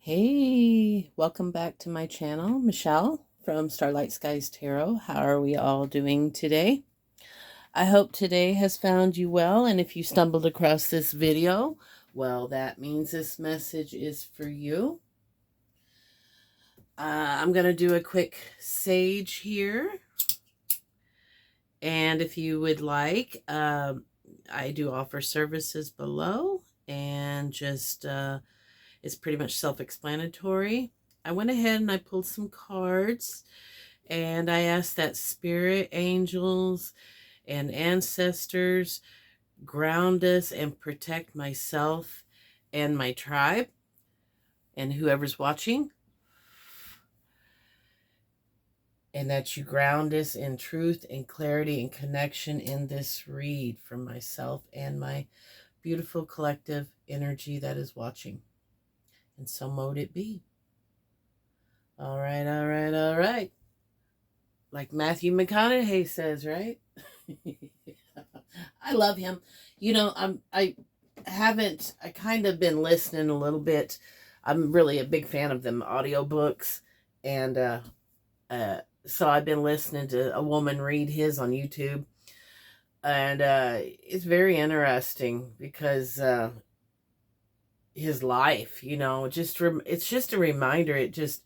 Hey, welcome back to my channel, Michelle from Starlight Skies Tarot. How are we all doing today? I hope today has found you well, and if you stumbled across this video, well, that means this message is for you. I'm going to do a quick sage here, and if you would like, I do offer services below, and just it's pretty much self-explanatory. I went ahead and I pulled some cards, and I asked that spirit, angels, and ancestors ground us and protect myself and my tribe and whoever's watching, and that you ground us in truth and clarity and connection in this read for myself and my beautiful collective energy that is watching. And so mote it be. All right, all right, all right. Like Matthew McConaughey says, right? I love him. You know, I kind of been listening a little bit. I'm really a big fan of them audiobooks, and so I've been listening to a woman read his on YouTube, and it's very interesting because his life, you know, it's just a reminder. It just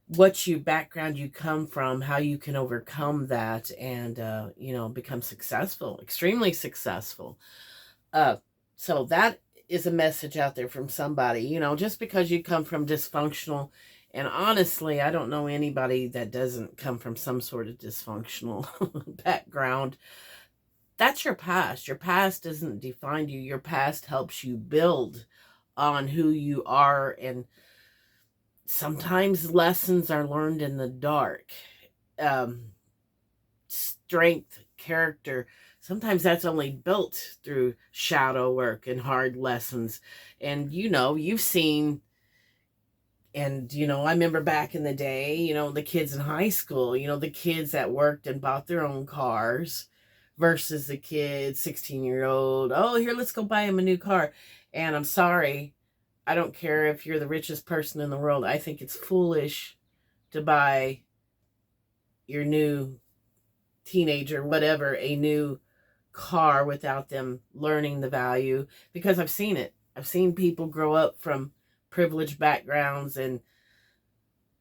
what background you come from, how you can overcome that, and you know, become successful, extremely successful. So that is a message out there from somebody. You know, just because you come from dysfunctional, and honestly, I don't know anybody that doesn't come from some sort of dysfunctional background. That's your past. Your past doesn't define you. Your past helps you build on who you are, and sometimes lessons are learned in the dark. Strength, character, sometimes that's only built through shadow work and hard lessons. And, you know, you've seen, and, you know, I remember back in the day, you know, the kids in high school, you know, the kids that worked and bought their own cars versus the kids, 16-year-old, oh, here, let's go buy him a new car. And I'm sorry, I don't care if you're the richest person in the world. I think it's foolish to buy your new teenager, whatever, a new car without them learning the value, because I've seen it. I've seen people grow up from privileged backgrounds and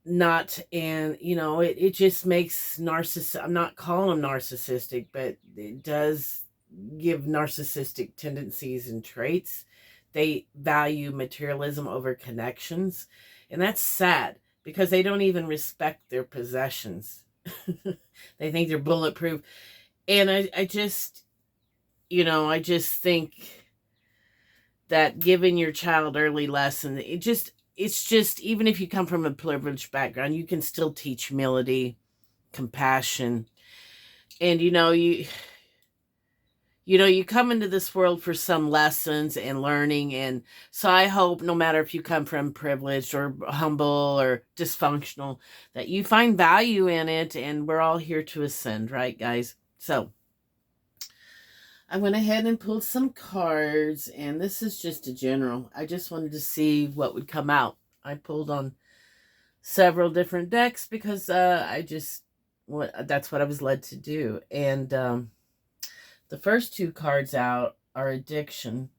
not, and you know, it just makes I'm not calling them narcissistic, but it does give narcissistic tendencies and traits. They value materialism over connections, and that's sad because they don't even respect their possessions. They think they're bulletproof. And I just, you know, I just think that giving your child early lessons, it's just, even if you come from a privileged background, you can still teach humility, compassion. And, you come into this world for some lessons and learning. And so I hope no matter if you come from privileged or humble or dysfunctional, that you find value in it. And we're all here to ascend, right, guys? So I went ahead and pulled some cards, and this is just a general. I just wanted to see what would come out. I pulled on several different decks because that's what I was led to do. And the first two cards out are addiction.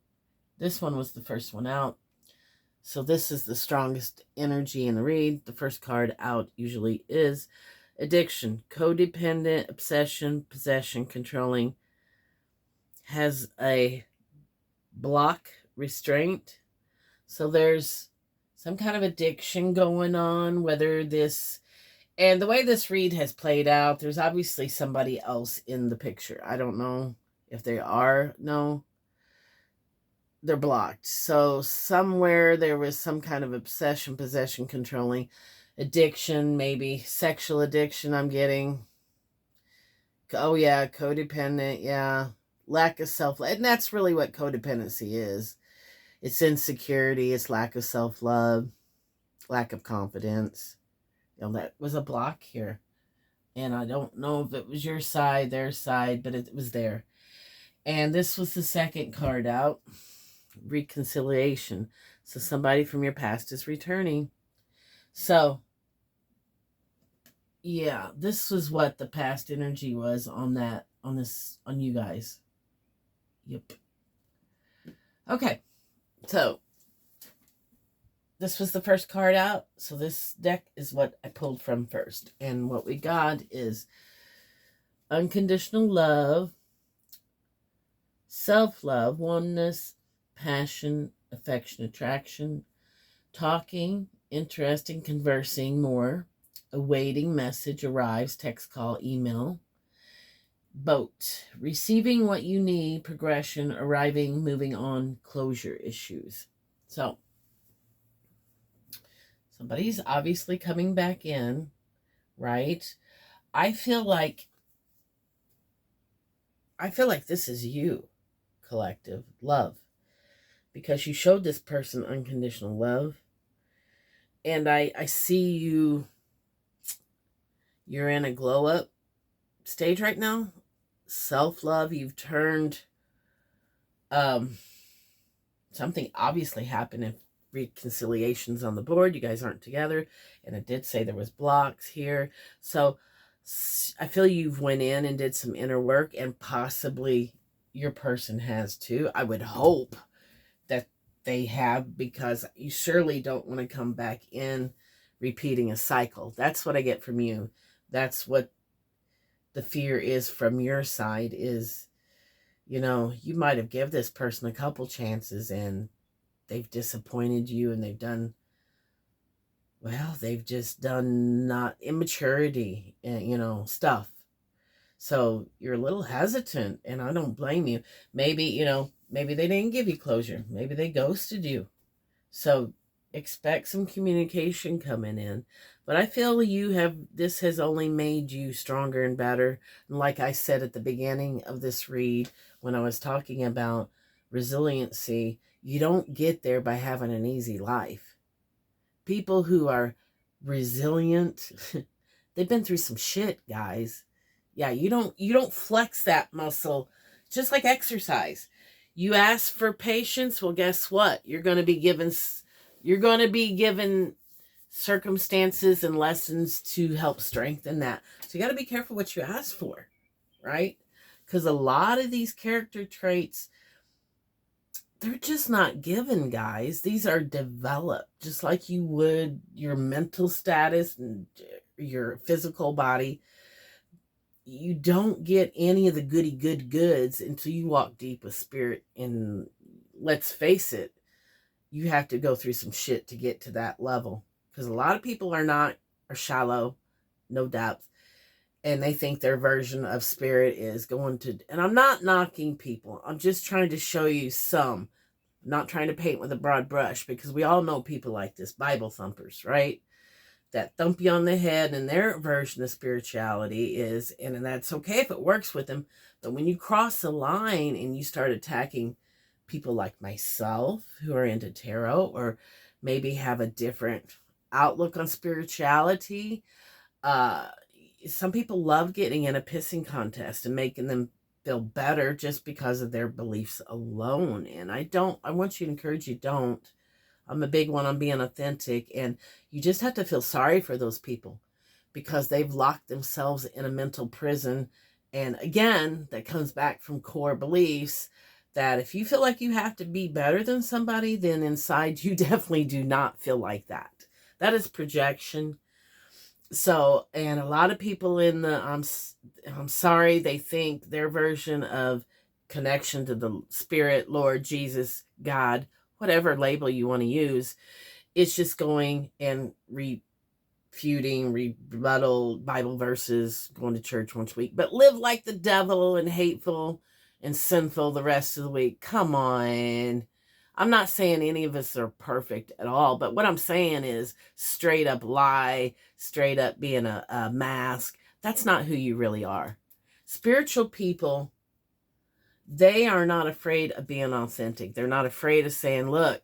This one was the first one out. So this is the strongest energy in the read. The first card out usually is addiction, codependent, obsession, possession, controlling, has a block, restraint. So there's some kind of addiction going on, whether this, and the way this read has played out, there's obviously somebody else in the picture. I don't know if they are. No, they're blocked. So somewhere there was some kind of obsession, possession, controlling, addiction, maybe sexual addiction I'm getting. Oh yeah, codependent, yeah. Lack of self, and that's really what codependency is. It's insecurity, it's lack of self-love, lack of confidence. You know, that was a block here. And I don't know if it was your side, their side, but it was there. And this was the second card out, reconciliation. So somebody from your past is returning. So, yeah, this was what the past energy was on on you guys. Yep. Okay, so this was the first card out. So this deck is what I pulled from first. And what we got is unconditional love, self-love, oneness, passion, affection, attraction, talking, interesting, conversing more, awaiting message arrives, text, call, email, boat, receiving what you need, progression, arriving, moving on, closure issues. So somebody's obviously coming back in, right? I feel like this is you, collective love, because you showed this person unconditional love. And I see you're in a glow up stage right now. Self-love, you've turned, something obviously happened if reconciliation's on the board. You guys aren't together, and it did say there was blocks here. So I feel you've went in and did some inner work, and possibly your person has too. I would hope that they have, because you surely don't want to come back in repeating a cycle. That's what I get from you. That's what the fear is from your side is, you might have given this person a couple chances and they've disappointed you, and they've just done not immaturity, stuff. So you're a little hesitant, and I don't blame you. Maybe they didn't give you closure. Maybe they ghosted you. So expect some communication coming in. But I feel this has only made you stronger and better. And like I said at the beginning of this read, when I was talking about resiliency, you don't get there by having an easy life. People who are resilient, they've been through some shit, guys. Yeah, you don't flex that muscle just like exercise. You ask for patience, well, guess what? You're going to be given circumstances and lessons to help strengthen that. So you got to be careful what you ask for, right? Because a lot of these character traits, they're just not given, guys. These are developed, just like you would your mental status and your physical body. You don't get any of the goody good goods until you walk deep with spirit. And let's face it, you have to go through some shit to get to that level. Because a lot of people are shallow, no depth. And they think their version of spirit is going to, and I'm not knocking people. I'm just trying to show you some. I'm not trying to paint with a broad brush, because we all know people like this, Bible thumpers, right? That thump you on the head, and their version of spirituality is, and that's okay if it works with them, but when you cross the line and you start attacking people like myself who are into tarot, or maybe have a different outlook on spirituality, some people love getting in a pissing contest and making them feel better just because of their beliefs alone. And I want you to encourage you, don't. I'm a big one on being authentic, and you just have to feel sorry for those people because they've locked themselves in a mental prison. And again, that comes back from core beliefs that if you feel like you have to be better than somebody, then inside you definitely do not feel like that. That is projection. So, and a lot of people in the, I'm sorry, they think their version of connection to the Spirit, Lord, Jesus, God, whatever label you want to use, it's just going and refuting, rebuttal Bible verses, going to church once a week, but live like the devil and hateful and sinful the rest of the week. Come on. I'm not saying any of us are perfect at all, but what I'm saying is straight up lie, straight up being a mask. That's not who you really are. Spiritual people, they are not afraid of being authentic. They're not afraid of saying, look,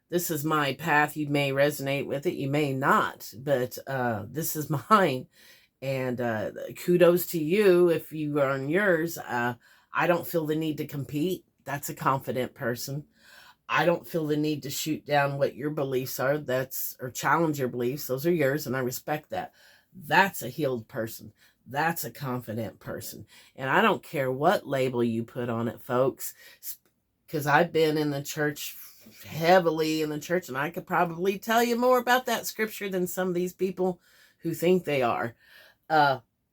this is my path. You may resonate with it. You may not, but this is mine. And kudos to you if you are on yours. I don't feel the need to compete. That's a confident person. I don't feel the need to shoot down what your beliefs are. Or challenge your beliefs. Those are yours, and I respect that. That's a healed person. That's a confident person. And I don't care what label you put on it, folks, because I've been in the church, heavily in the church, and I could probably tell you more about that scripture than some of these people who think they are.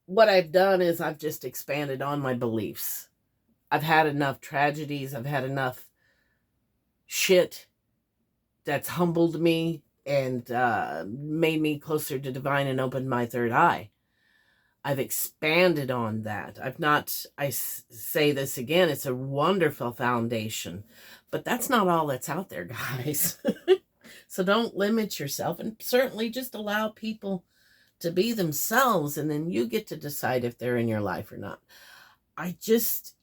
What I've done is I've just expanded on my beliefs. I've had enough tragedies. I've had enough shit that's humbled me and made me closer to divine and opened my third eye. I've expanded on that. I say this again, it's a wonderful foundation, but that's not all that's out there, guys. So don't limit yourself, and certainly just allow people to be themselves, and then you get to decide if they're in your life or not. I just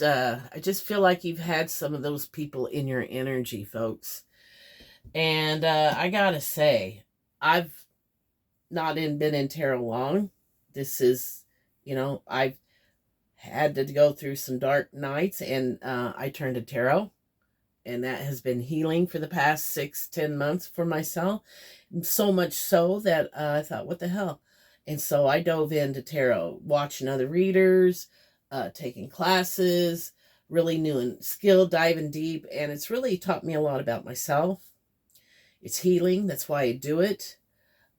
feel like you've had some of those people in your energy, folks. And I gotta say, I've not been in tarot long. This is, I've had to go through some dark nights, and I turned to tarot, and that has been healing for the past 6-10 months for myself. So much so that I thought, what the hell? And so I dove into tarot, watching other readers, taking classes, really new and skill, diving deep. And it's really taught me a lot about myself. It's healing. That's why I do it.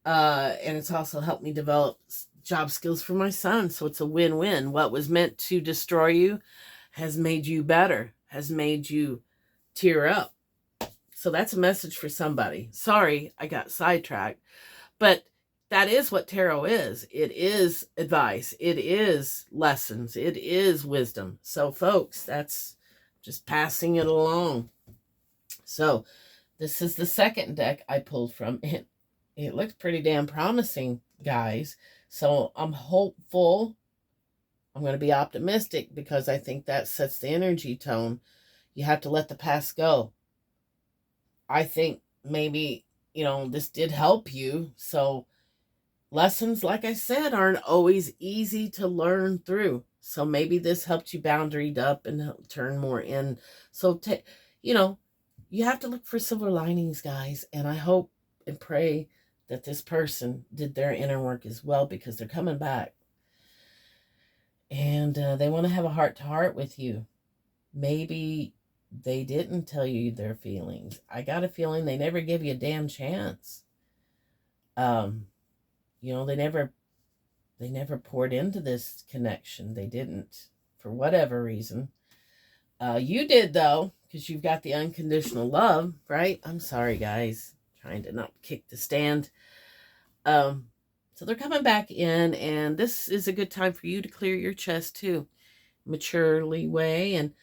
And it's also helped me develop job skills for my son. So it's a win-win. What was meant to destroy you has made you better, has made you tear up. So that's a message for somebody. Sorry, I got sidetracked. But that is what tarot is. It is advice. It is lessons. It is wisdom. So folks, that's just passing it along. So this is the second deck I pulled from. It looks pretty damn promising, guys. So I'm hopeful. I'm going to be optimistic because I think that sets the energy tone. You have to let the past go. I think maybe, this did help you. So lessons, like I said, aren't always easy to learn through. So maybe this helped you boundaried up and turn more in. So, you have to look for silver linings, guys. And I hope and pray that this person did their inner work as well, because they're coming back. And they want to have a heart-to-heart with you. Maybe they didn't tell you their feelings. I got a feeling they never gave you a damn chance. They never poured into this connection. They didn't, for whatever reason. You did, though, because you've got the unconditional love, right? I'm sorry, guys. Trying to not kick the stand. So they're coming back in, and this is a good time for you to clear your chest, too. Maturely way, and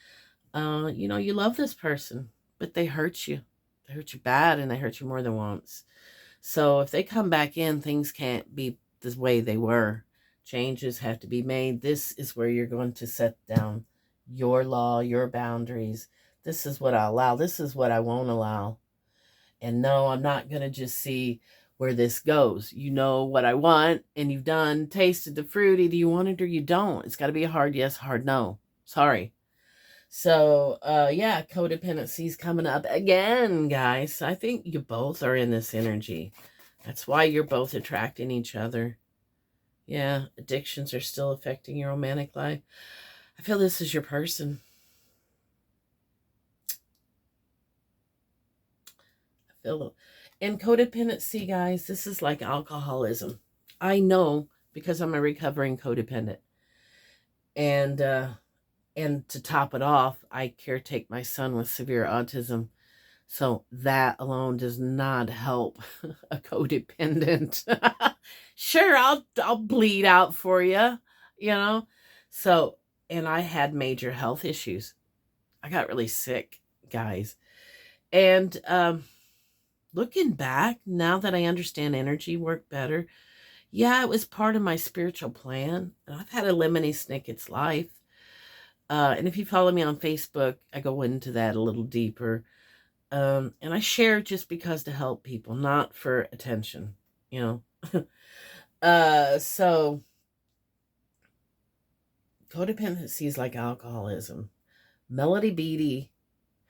you love this person, but they hurt you. They hurt you bad, and they hurt you more than once. So if they come back in, things can't be the way they were. Changes have to be made. This is where you're going to set down your law, your boundaries. This is what I allow. This is what I won't allow. And no, I'm not going to just see where this goes. You know what I want, and you've tasted the fruit. Either you want it or you don't. It's got to be a hard yes, hard no. Sorry. So, codependency is coming up again, guys. I think you both are in this energy. That's why you're both attracting each other. Yeah, addictions are still affecting your romantic life. I feel this is your person. And codependency, guys, this is like alcoholism. I know because I'm a recovering codependent. And to top it off, I caretake my son with severe autism. So that alone does not help a codependent. Sure, I'll bleed out for you, So, and I had major health issues. I got really sick, guys. And looking back, now that I understand energy work better, yeah, it was part of my spiritual plan. And I've had a lemony snicket's life. And if you follow me on Facebook, I go into that a little deeper. And I share just because to help people, not for attention, So codependency is like alcoholism. Melody Beattie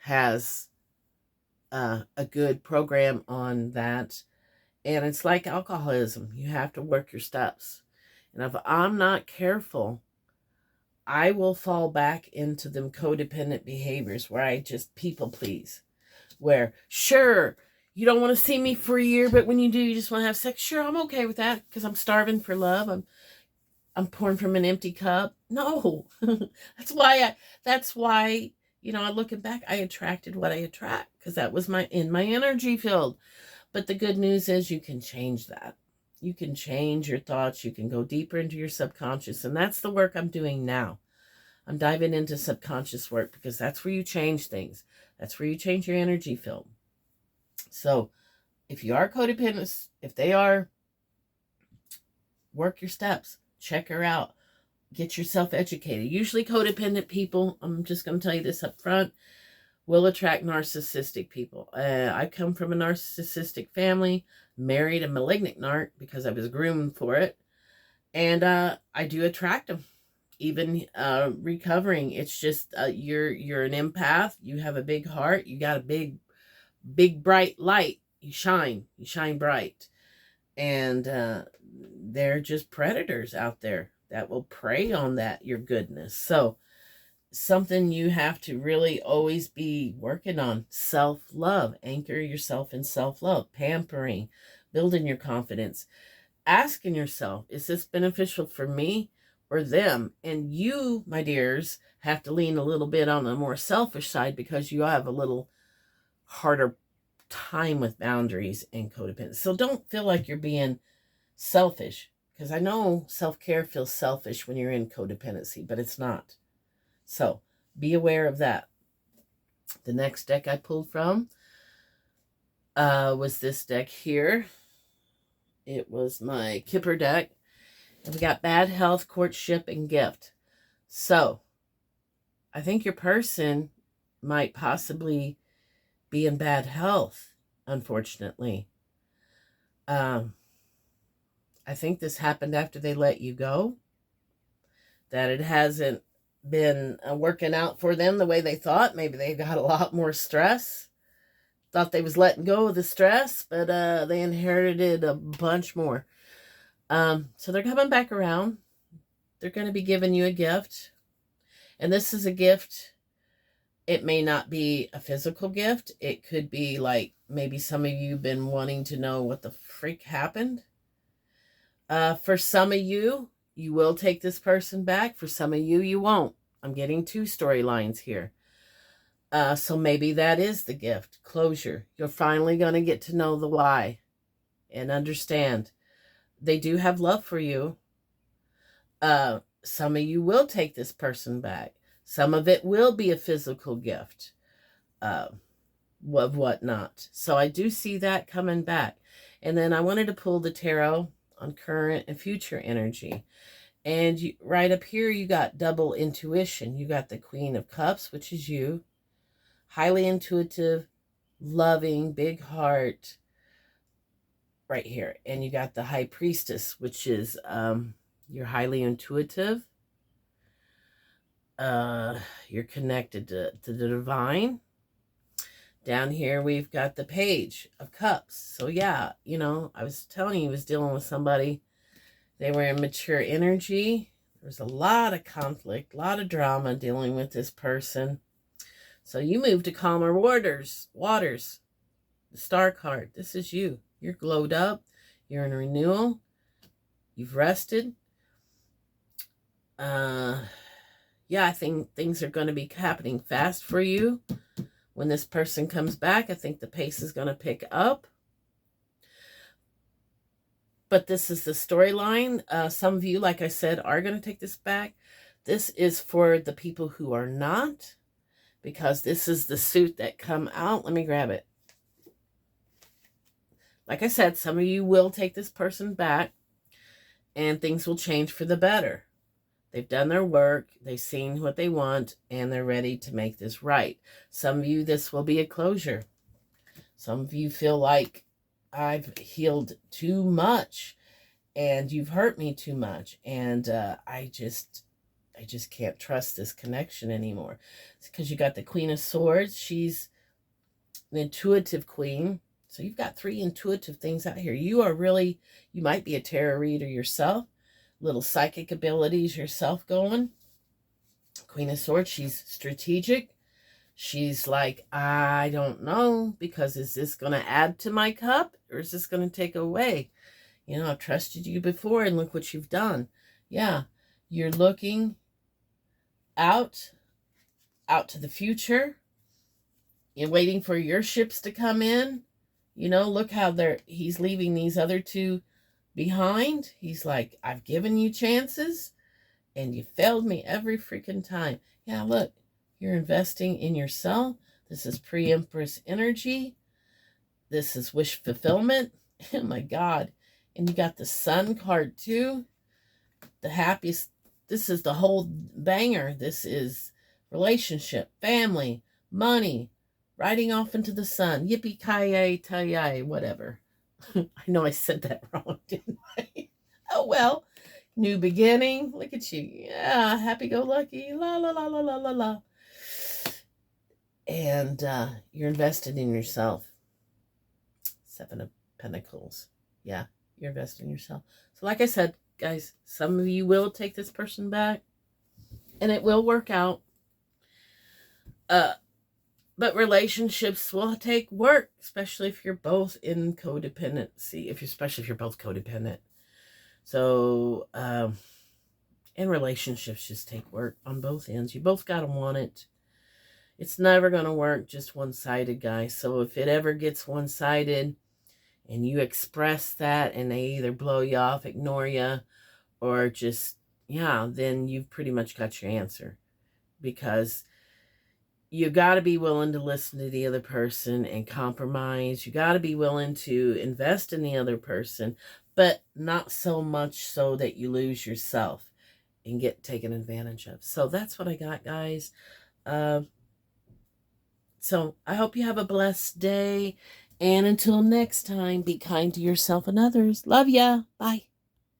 has a good program on that. And it's like alcoholism. You have to work your steps. And if I'm not careful, I will fall back into them codependent behaviors where I just people please. Where, sure, you don't want to see me for a year, but when you do, you just want to have sex. Sure, I'm okay with that because I'm starving for love. I'm pouring from an empty cup. No, that's why, looking back, I attracted what I attract because that was in my energy field. But the good news is you can change that. You can change your thoughts. You can go deeper into your subconscious. And that's the work I'm doing now. I'm diving into subconscious work because that's where you change things. That's where you change your energy field. So if you are codependent, if they are, work your steps. Check her out. Get yourself educated. Usually codependent people, I'm just going to tell you this up front, will attract narcissistic people. I come from a narcissistic family, married a malignant narc because I was groomed for it. And I do attract them. Even recovering, it's just you're an empath. You have a big heart. You got a big bright light. You shine bright. And they're just predators out there that will prey on your goodness. So something you have to really always be working on. Self-love. Anchor yourself in self-love. Pampering. Building your confidence. Asking yourself, is this beneficial for me or them? And you, my dears, have to lean a little bit on the more selfish side because you have a little harder time with boundaries and codependence. So don't feel like you're being selfish, because I know self-care feels selfish when you're in codependency, but it's not. So be aware of that. The next deck I pulled from was this deck here. It was my Kipper deck. And we got bad health, courtship, and gift. So I think your person might possibly be in bad health, unfortunately. I think this happened after they let you go. That it hasn't been working out for them the way they thought. Maybe they got a lot more stress. Thought they was letting go of the stress, but they inherited a bunch more. So they're coming back around. They're going to be giving you a gift. And this is a gift. It may not be a physical gift. It could be like maybe some of you been wanting to know what the freak happened. For some of you, you will take this person back. For some of you, you won't. I'm getting two storylines here. So maybe that is the gift. Closure. You're finally going to get to know the why and understand. They do have love for you. Some of you will take this person back. Some of it will be a physical gift of whatnot. So I do see that coming back. And then I wanted to pull the tarot on current and future energy. And right up here, you got double intuition. You got the Queen of Cups, which is you. Highly intuitive, loving, big heart. Right here. And you got the High Priestess, which is you're highly intuitive. You're connected to the divine. Down here, we've got the Page of Cups. So yeah, I was telling you, he was dealing with somebody. They were in mature energy. There's a lot of conflict, a lot of drama dealing with this person. So you move to calmer waters. The Star card. This is you. You're glowed up. You're in renewal. You've rested. Yeah, I think things are going to be happening fast for you. When this person comes back, I think the pace is going to pick up. But this is the storyline. Some of you, like I said, are going to take this back. This is for the people who are not, because this is the suit that come out. Let me grab it. Like I said, some of you will take this person back, and things will change for the better. They've done their work, they've seen what they want, and they're ready to make this right. Some of you, this will be a closure. Some of you feel like I've healed too much, and you've hurt me too much, and I just I just can't trust this connection anymore. It's because you got the Queen of Swords. She's an intuitive queen. So you've got 3 intuitive things out here. You are really, you might be a tarot reader yourself, little psychic abilities yourself going. Queen of Swords, she's strategic. She's like, I don't know, because is this going to add to my cup or is this going to take away? You know, I've trusted you before and look what you've done. Yeah, you're looking out to the future. You're waiting for your ships to come in. You know, look how he's leaving these other 2 behind. He's like, I've given you chances and you failed me every freaking time. Yeah, look, you're investing in yourself. This is pre-empress energy. This is wish fulfillment. Oh my God. And you got the Sun card too. The happiest. This is the whole banger. This is relationship, family, money, riding off into the sun. Yippee-ki-yay, whatever. I know I said that wrong, didn't I? Oh, well. New beginning. Look at you. Yeah, happy-go-lucky. La, la, la, la, la, la, la. And you're invested in yourself. 7 of Pentacles. Yeah, you're invested in yourself. So like I said, guys, some of you will take this person back. And it will work out. But relationships will take work, especially if you're both in codependency, especially if you're both codependent. So, and relationships just take work on both ends. You both got to want it. It's never going to work just one-sided, guys. So if it ever gets one-sided and you express that and they either blow you off, ignore you, or just, yeah, then you've pretty much got your answer. Because you got to be willing to listen to the other person and compromise. You got to be willing to invest in the other person, but not so much so that you lose yourself and get taken advantage of. So that's what I got, guys. So I hope you have a blessed day. And until next time, be kind to yourself and others. Love ya. Bye.